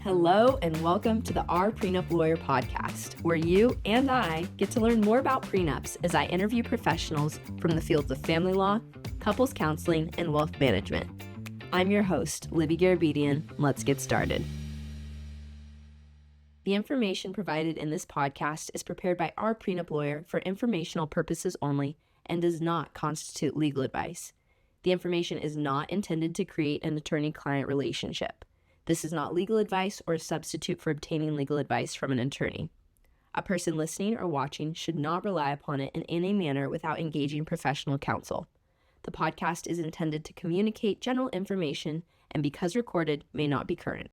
Hello and welcome to the Our Prenup Lawyer podcast, where you and I get to learn more about prenups as I interview professionals from the fields of family law, couples counseling, and wealth management. I'm your host, Libby Garabedian. Let's get started. The information provided in this podcast is prepared by Our Prenup Lawyer for informational purposes only and does not constitute legal advice. The information is not intended to create an attorney-client relationship. This is not legal advice or a substitute for obtaining legal advice from an attorney. A person listening or watching should not rely upon it in any manner without engaging professional counsel. The podcast is intended to communicate general information and, because recorded, may not be current.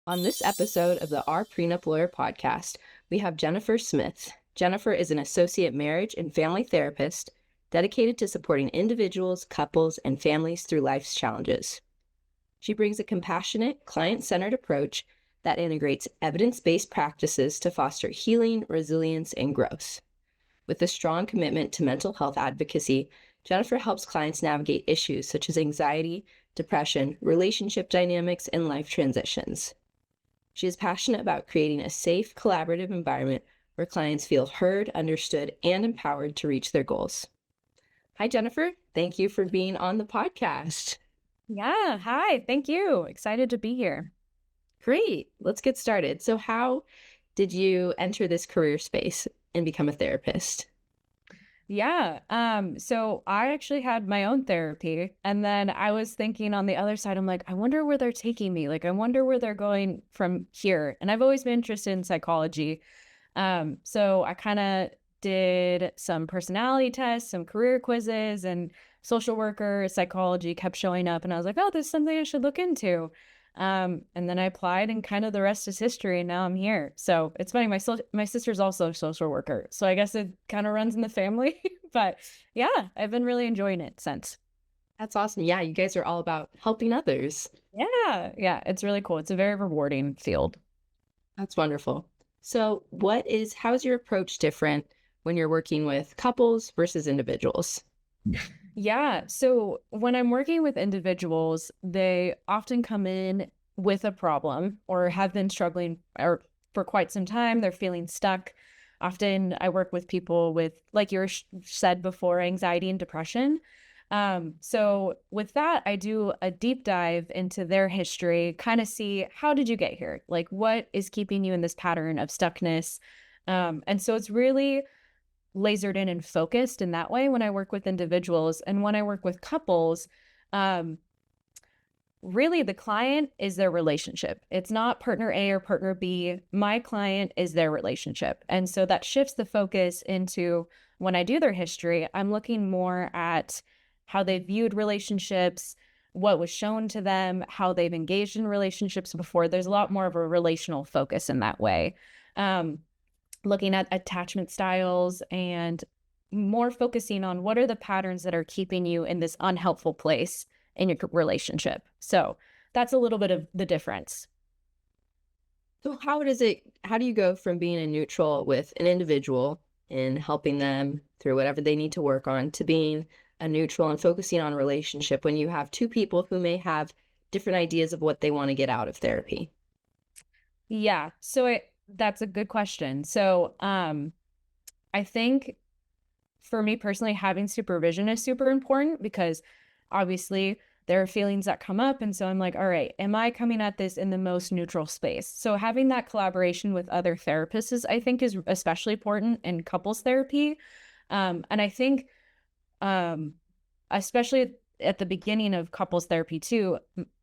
On this episode of the Our Prenup Lawyer podcast, we have Jennifer Smith. Jennifer is an associate marriage and family therapist dedicated to supporting individuals, couples, and families through life's challenges. She brings a compassionate, client-centered approach that integrates evidence-based practices to foster healing, resilience, and growth. With a strong commitment to mental health advocacy, Jennifer helps clients navigate issues such as anxiety, depression, relationship dynamics, and life transitions. She is passionate about creating a safe, collaborative environment where clients feel heard, understood, and empowered to reach their goals. Hi, Jennifer. Thank you for being on the podcast. Yeah, hi, thank you. Excited to be here. Great. Let's get started. So how did you enter this career space and become a therapist? Yeah, so I actually had my own therapy, and then I was thinking on the other side, I'm like, I wonder where they're taking me. Like, I wonder where they're going from here. And I've always been interested in psychology. So I kind of did some personality tests, some career quizzes, and social worker, psychology kept showing up. And I was like, oh, this is something I should look into. And then I applied, and kind of the rest is history. And now I'm here. So it's funny. My sister's also a social worker. So I guess it kind of runs in the family. But yeah, I've been really enjoying it since. That's awesome. Yeah, you guys are all about helping others. Yeah, it's really cool. It's a very rewarding field. That's wonderful. So how is your approach different when you're working with couples versus individuals? Yeah. So when I'm working with individuals, they often come in with a problem or have been struggling for quite some time. They're feeling stuck. Often I work with people with, like you said before, anxiety and depression. So with that, I do a deep dive into their history, kind of see, how did you get here? Like, what is keeping you in this pattern of stuckness? And so it's really lasered in and focused in that way when I work with individuals. And when I work with couples, really the client is their relationship. It's not partner A or partner B. My client is their relationship. And so that shifts the focus into, when I do their history, I'm looking more at how they viewed relationships, what was shown to them, how they've engaged in relationships before. There's a lot more of a relational focus in that way. Looking at attachment styles and more focusing on what are the patterns that are keeping you in this unhelpful place in your relationship. So that's a little bit of the difference. So how do you go from being a neutral with an individual and helping them through whatever they need to work on to being a neutral and focusing on a relationship when you have two people who may have different ideas of what they want to get out of therapy? Yeah. So that's a good question. So I think for me personally, having supervision is super important because obviously there are feelings that come up. And so I'm like, all right, am I coming at this in the most neutral space? So having that collaboration with other therapists I think is especially important in couples therapy. And I think especially at the beginning of couples therapy too,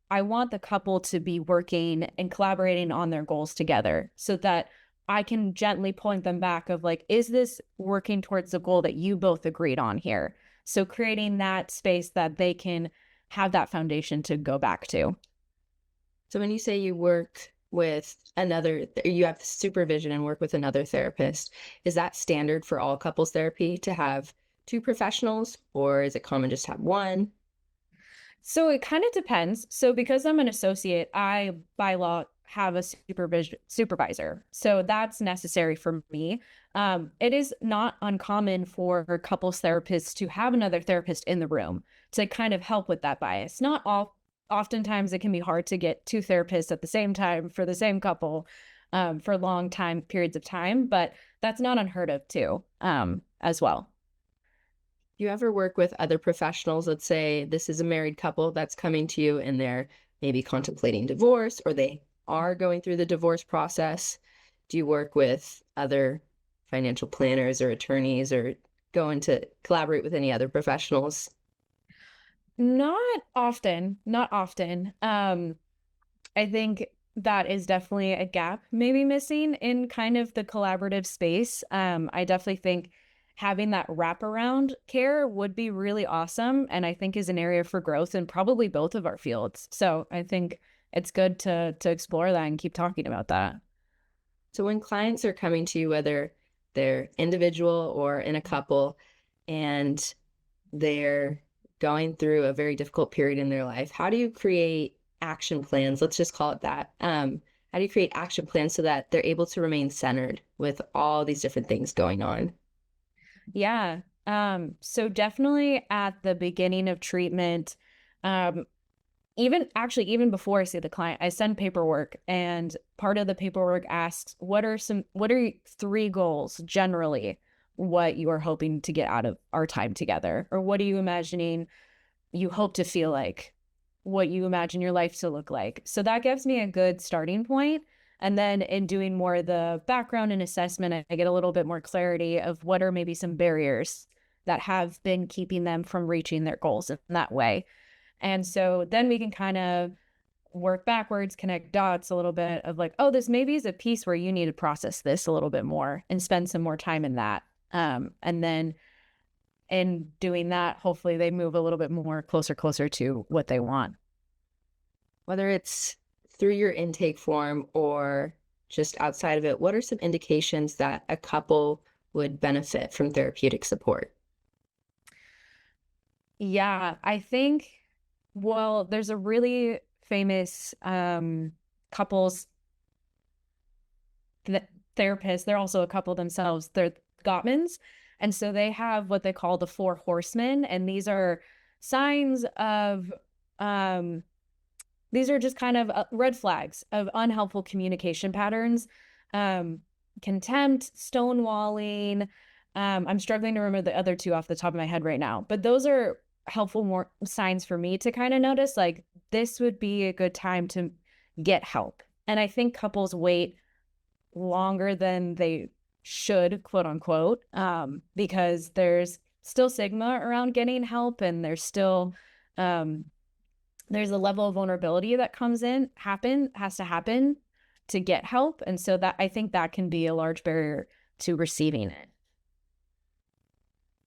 I want the couple to be working and collaborating on their goals together so that I can gently point them back of like, is this working towards the goal that you both agreed on here? So creating that space that they can have that foundation to go back to. So when you say you work with you have supervision and work with another therapist, is that standard for all couples therapy to have two professionals, or is it common just to have one? So it kind of depends. So because I'm an associate, I by law have a supervisor. So that's necessary for me. It is not uncommon for couples therapists to have another therapist in the room to kind of help with that bias. Not all oftentimes it can be hard to get two therapists at the same time for the same couple for long time periods of time, but that's not unheard of too, as well. You ever work with other professionals? Let's say this is a married couple that's coming to you and they're maybe contemplating divorce or they are going through the divorce process. Do you work with other financial planners or attorneys or go into collaborate with any other professionals? Not often, not often. I think that is definitely a gap maybe missing in kind of the collaborative space. I definitely think having that wraparound care would be really awesome, and I think is an area for growth in probably both of our fields. So I think it's good to explore that and keep talking about that. So when clients are coming to you, whether they're individual or in a couple, and they're going through a very difficult period in their life, how do you create action plans? Let's just call it that. How do you create action plans so that they're able to remain centered with all these different things going on? Yeah. So definitely at the beginning of treatment, um, even before I see the client, I send paperwork, and part of the paperwork asks, what are three goals generally, what you are hoping to get out of our time together? Or what are you imagining you hope to feel like, what you imagine your life to look like? So that gives me a good starting point. And then in doing more of the background and assessment, I get a little bit more clarity of what are maybe some barriers that have been keeping them from reaching their goals in that way. And so then we can kind of work backwards, connect dots a little bit of like, oh, this maybe is a piece where you need to process this a little bit more and spend some more time in that. And then in doing that, hopefully they move a little bit more closer to what they want. Whether it's through your intake form or just outside of it, what are some indications that a couple would benefit from therapeutic support? Yeah, I think, well, there's a really famous couples th- therapist. They're also a couple themselves. They're Gottmans. And so they have what they call the four horsemen. And signs of, um, these are just kind of red flags of unhelpful communication patterns, um, contempt, stonewalling. I'm struggling to remember the other two off the top of my head right now, but those are helpful more signs for me to kind of notice like this would be a good time to get help. And I think couples wait longer than they should, quote unquote, because there's still stigma around getting help, and um, there's a level of vulnerability that has to happen to get help, and so that I think that can be a large barrier to receiving it.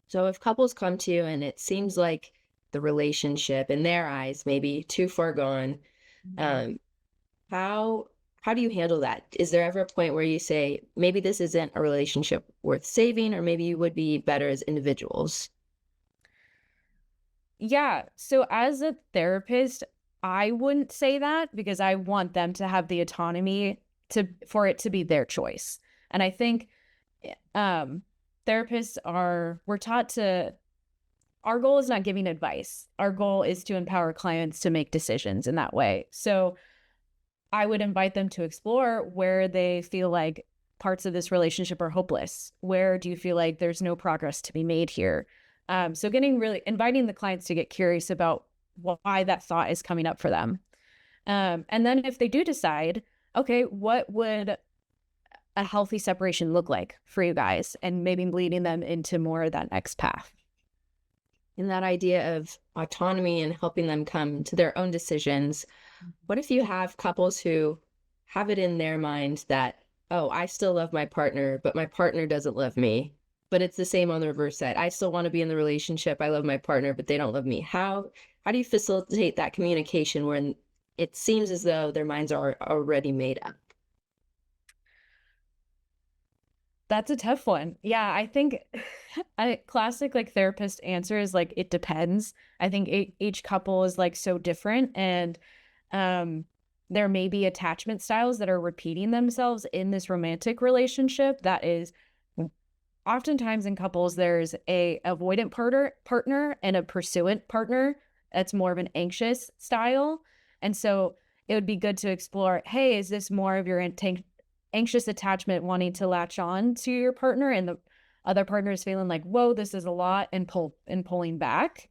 So if couples come to you and it seems like the relationship in their eyes may be too far gone, um, how how do you handle that? Is there ever a point where you say, maybe this isn't a relationship worth saving, or maybe you would be better as individuals? Yeah. So as a therapist, I wouldn't say that because I want them to have the autonomy for it to be their choice. And I think um therapists are we're taught to our goal is not giving advice. Our goal is to empower clients to make decisions in that way. So I would invite them to explore where they feel like parts of this relationship are hopeless. Where do you feel like there's no progress to be made here? So getting really inviting the clients to get curious about why that thought is coming up for them. And then if they do decide, okay, what would a healthy separation look like for you guys? And maybe leading them into more of that next path. In that idea of autonomy and helping them come to their own decisions, what if you have couples who have it in their mind that, oh, I still love my partner, but my partner doesn't love me? But it's the same on the reverse side. I still want to be in the relationship. I love my partner, but they don't love me. How do you facilitate that communication when it seems as though their minds are already made up? That's a tough one. Yeah, I think a classic like therapist answer is like it depends. I think each couple is like so different, and um there may be attachment styles that are repeating themselves in this romantic relationship that is oftentimes in couples there's a avoidant partner and a pursuant partner that's more of an anxious style. And so it would be good to explore, hey, is this more of your anxious attachment wanting to latch on to your partner, and the other partner is feeling like, whoa, this is a lot, and pulling back.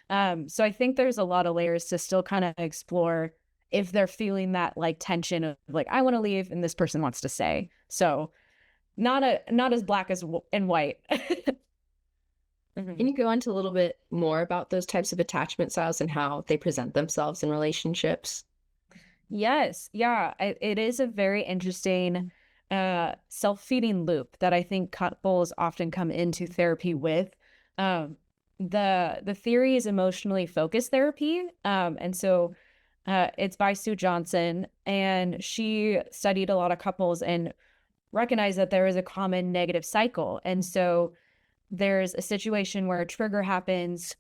So I think there's a lot of layers to still kind of explore if they're feeling that like tension of like, I want to leave and this person wants to stay. So not as black as and white. Can you go into a little bit more about those types of attachment styles and how they present themselves in relationships? Yes. Yeah. It is a very interesting self-feeding loop that I think couples often come into therapy with. Um, the theory is emotionally focused therapy. And so it's by Sue Johnson, and she studied a lot of couples and recognized that there is a common negative cycle. And so there's a situation where a trigger happens,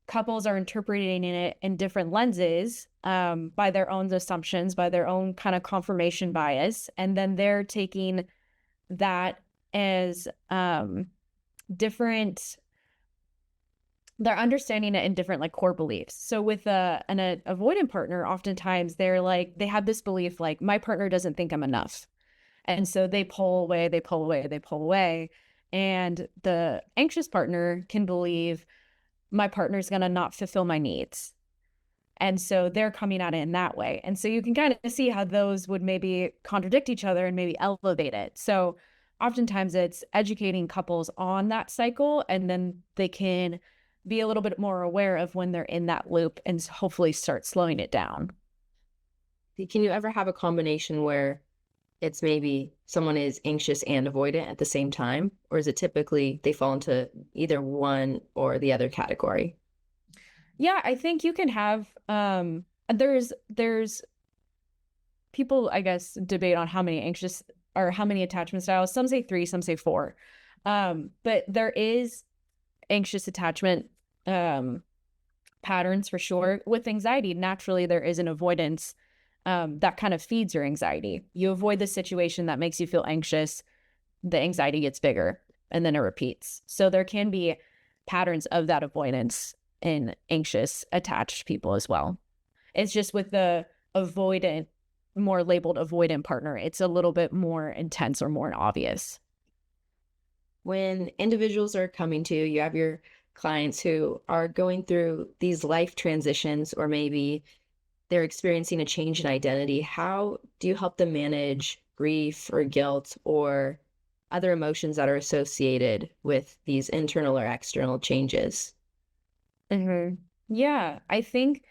couples are interpreting it in different lenses, by their own assumptions, by their own kind of confirmation bias, and then they're taking that as different. They're understanding it in different like core beliefs. So with an avoidant partner, oftentimes they're like they have this belief like my partner doesn't think I'm enough, and so they pull away, they pull away, they pull away, and the anxious partner can believe my partner's going to not fulfill my needs. And so they're coming at it in that way. And so you can kind of see how those would maybe contradict each other and maybe elevate it. So oftentimes it's educating couples on that cycle, and then they can be a little bit more aware of when they're in that loop and hopefully start slowing it down. Can you ever have a combination where it's maybe someone is anxious and avoidant at the same time? Or is it typically they fall into either one or the other category? Yeah, I think you can have there's people, I guess, debate on how many anxious or how many attachment styles. Some say 3, some say 4. But there is anxious attachment patterns for sure. With anxiety, naturally there is an avoidance that kind of feeds your anxiety. You avoid the situation that makes you feel anxious, the anxiety gets bigger, and then it repeats. So there can be patterns of that avoidance in anxious attached people as well. It's just with the avoidant, more labeled avoidant partner, it's a little bit more intense or more obvious. When individuals are coming to you, you have your clients who are going through these life transitions, or maybe they're experiencing a change in identity. How do you help them manage grief or guilt or other emotions that are associated with these internal or external changes? Yeah, I think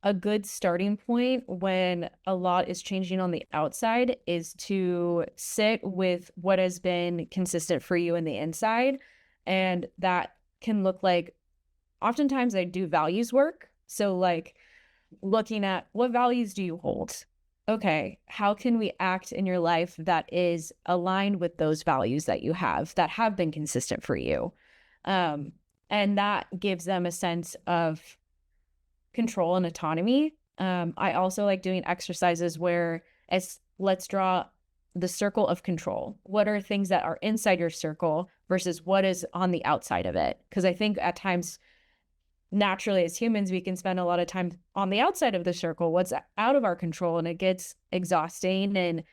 a good starting point when a lot is changing on the outside is to sit with what has been consistent for you in the inside. And that can look like oftentimes I do values work. So, like, looking at what values do you hold? Okay, how can we act in your life that is aligned with those values that have been consistent for you? Um, and that gives them a sense of control and autonomy. I also like doing exercises where it's let's draw the circle of control. What are things that are inside your circle versus what is on the outside of it? Because I think at times, naturally, as humans, we can spend a lot of time on the outside of the circle, what's out of our control, and it gets exhausting and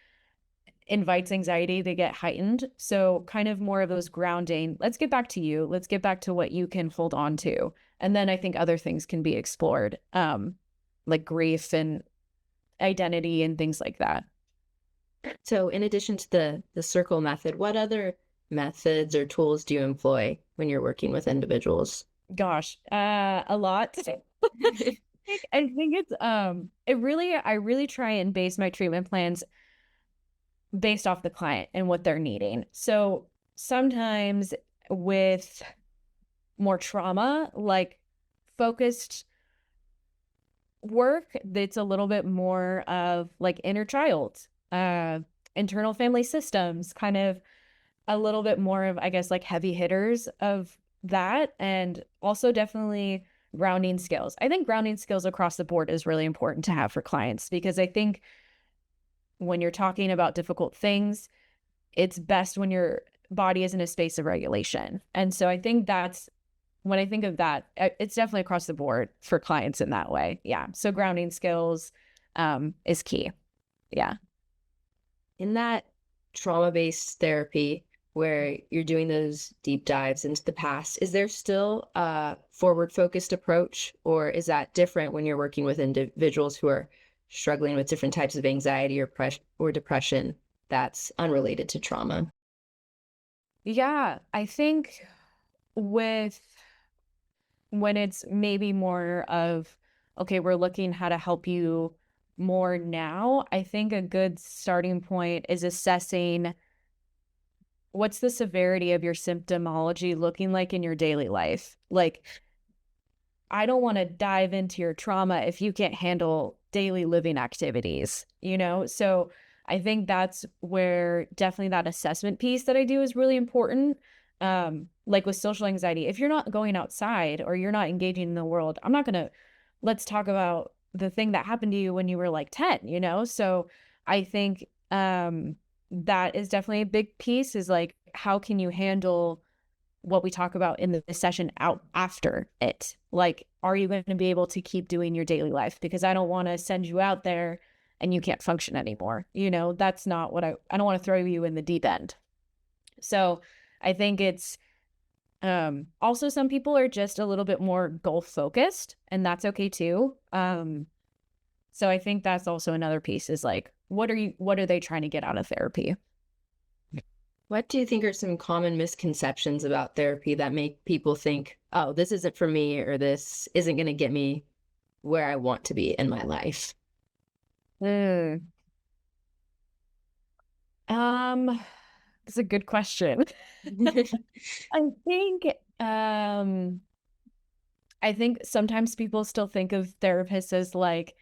invites anxiety to get heightened. So, kind of more of those grounding. Let's get back to you. Let's get back to what you can hold on to. And then I think other things can be explored, like grief and identity and things like that. So, in addition to the circle method, what other methods or tools do you employ when you're working with individuals? Gosh, a lot. I think it's I really try and base my treatment plans based off the client and what they're needing. So sometimes with more trauma, like focused work, that's a little bit more of like inner child, internal family systems, kind of a little bit more of, I guess, like heavy hitters of that. And also definitely grounding skills. I think grounding skills across the board is really important to have for clients, because I think when you're talking about difficult things, it's best when your body is in a space of regulation. And so I think that's when I think of that, it's definitely across the board for clients in that way. Yeah. So grounding skills is key. Yeah. In that trauma-based therapy where you're doing those deep dives into the past, is there still a forward-focused approach, or is that different when you're working with individuals who are struggling with different types of anxiety or depression that's unrelated to trauma? Yeah. I think with when it's maybe more of, okay, we're looking how to help you more now, I think a good starting point is assessing what's the severity of your symptomology looking like in your daily life. Like, I don't want to dive into your trauma if you can't handle daily living activities, you know? So I think that's where definitely that assessment piece that I do is really important. Like with social anxiety, if you're not going outside or you're not engaging in the world, I'm not going to, let's talk about the thing that happened to you when you were like 10, you know? So I think that is definitely a big piece is like, how can you handle what we talk about in the session out after it? Like, are you going to be able to keep doing your daily life? Because I don't want to send you out there and you can't function anymore. You know, that's not what I don't want to throw you in the deep end. So I think it's also some people are just a little bit more goal focused and that's okay too. So I think that's also another piece is like, what are they trying to get out of therapy? What do you think are some common misconceptions about therapy that make people think, oh, this isn't for me, or this isn't going to get me where I want to be in my life? Mm. Um, that's a good question. I think um I think sometimes people still think of therapists as like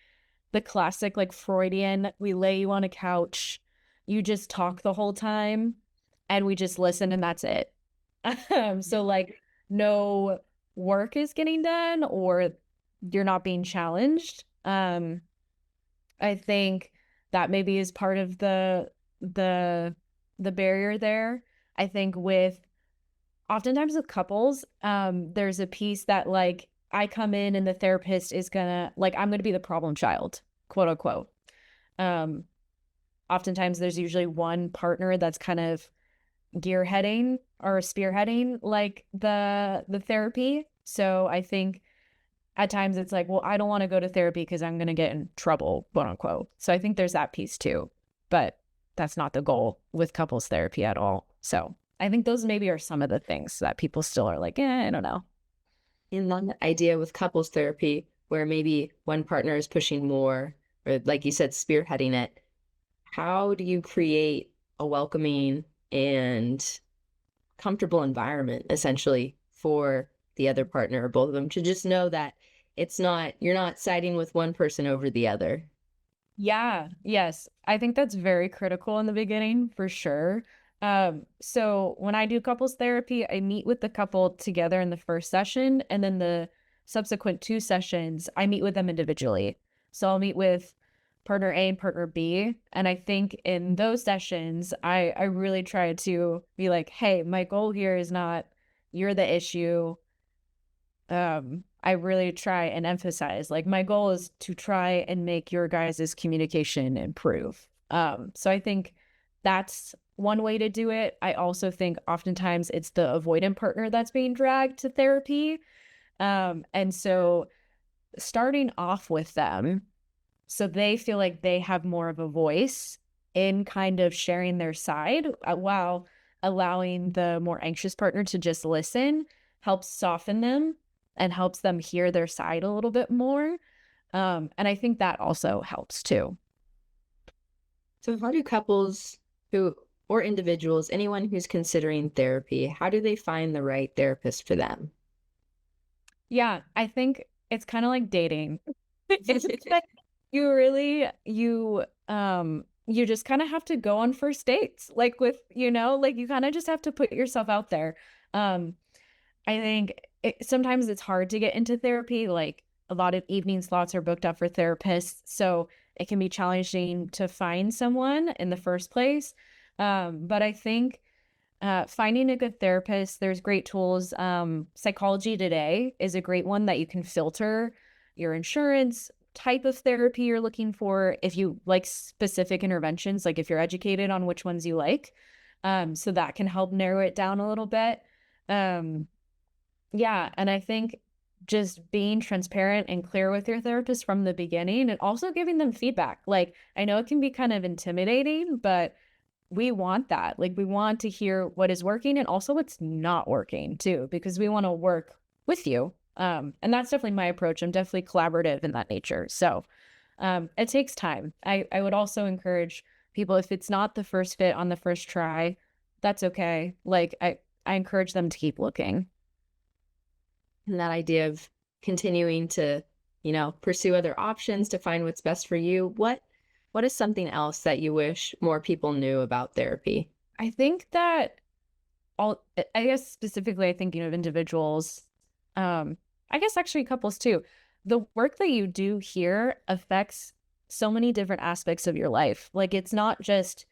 the classic like Freudian, we lay you on a couch, you just talk the whole time and we just listen and that's it. So like no work is getting done or you're not being challenged. I think that maybe is part of the the barrier there. I think with oftentimes with couples, there's a piece that like I come in and the therapist is gonna like I'm gonna be the problem child, quote unquote. Um, Oftentimes there's usually one partner that's kind of gearheading or spearheading like the therapy. So I think at times it's like, well, I don't want to go to therapy because I'm gonna get in trouble, quote unquote. So I think there's that piece too. But that's not the goal with couples therapy at all. So I think those maybe are some of the things that people still are like, I don't know. In that idea with couples therapy, where maybe one partner is pushing more, or like you said, spearheading it, how do you create a welcoming and comfortable environment essentially for the other partner or both of them to just know that it's not, you're not siding with one person over the other? Yeah, yes. I think that's very critical in the beginning for sure. So when I do couples therapy, I meet with the couple together in the first session, and then the subsequent two sessions, I meet with them individually. So I'll meet with partner A and partner B. And I think in those sessions, I really try to be like, hey, my goal here is not you're the issue. I really try and emphasize like my goal is to try and make your guys' communication improve. So I think that's one way to do it. I also think oftentimes it's the avoidant partner that's being dragged to therapy. And so starting off with them so they feel like they have more of a voice in kind of sharing their side while allowing the more anxious partner to just listen helps soften them and helps them hear their side a little bit more. And I think that also helps too. So how do couples who, or individuals, anyone who's considering therapy, how do they find the right therapist for them? Yeah, I think it's kind of like dating. It's like you really you just kind of have to go on first dates like with like you kind of just have to put yourself out there. Um I think sometimes it's hard to get into therapy. Like a lot of evening slots are booked up for therapists. So it can be challenging to find someone in the first place. But I think Finding a good therapist, there's great tools. Psychology Today is a great one that you can filter your insurance, type of therapy you're looking for, if you like specific interventions, like if you're educated on which ones you like. So that can help narrow it down a little bit. Um, yeah, and I think just being transparent and clear with your therapist from the beginning and also giving them feedback. Like, I know it can be kind of intimidating, but we want that. Like, we want to hear what is working and also what's not working too, because we want to work with you. And that's definitely my approach. I'm definitely collaborative in that nature. So, it takes time. I would also encourage people, if it's not the first fit on the first try, that's okay. Like, I encourage them to keep looking. And that idea of continuing to, pursue other options to find what's best for you. What is something else that you wish more people knew about therapy? I think that I guess specifically, I think, individuals, I guess actually couples too. The work that you do here affects so many different aspects of your life. Like, it's not just,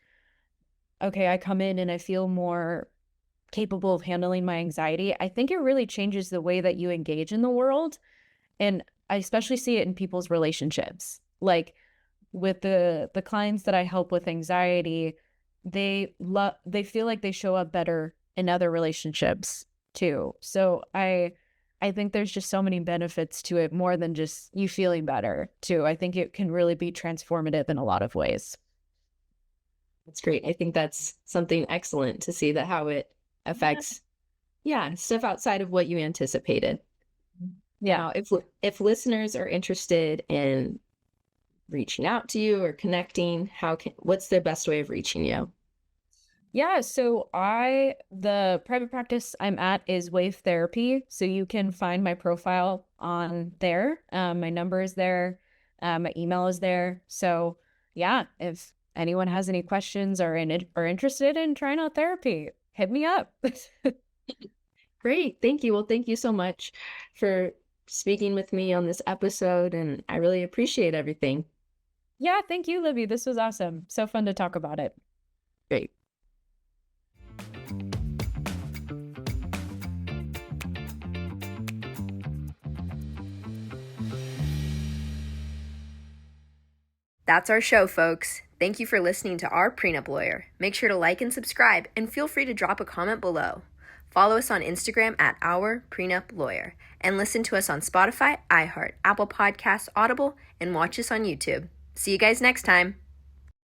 okay, I come in and I feel more capable of handling my anxiety. I think it really changes the way that you engage in the world. And I especially see it in people's relationships. Like, with the clients that I help with anxiety, they feel like they show up better in other relationships too. So I think there's just so many benefits to it, more than just you feeling better too. I think it can really be transformative in a lot of ways. That's great. I think that's something excellent to see that how it affects, yeah, stuff outside of what you anticipated. Yeah. Now, if listeners are interested in reaching out to you or connecting, what's the best way of reaching you? Yeah, so the private practice I'm at is Wave Therapy. So you can find my profile on there. My number is there. My email is there. So yeah, if anyone has any questions or interested in trying out therapy, hit me up. Great. Thank you. Well, thank you so much for speaking with me on this episode, and I really appreciate everything. Yeah, thank you, Libby. This was awesome. So fun to talk about it. Great. That's our show, folks. Thank you for listening to Our Prenup Lawyer. Make sure to like and subscribe, and feel free to drop a comment below. Follow us on Instagram at Our Prenup Lawyer, and listen to us on Spotify, iHeart, Apple Podcasts, Audible, and watch us on YouTube. See you guys next time.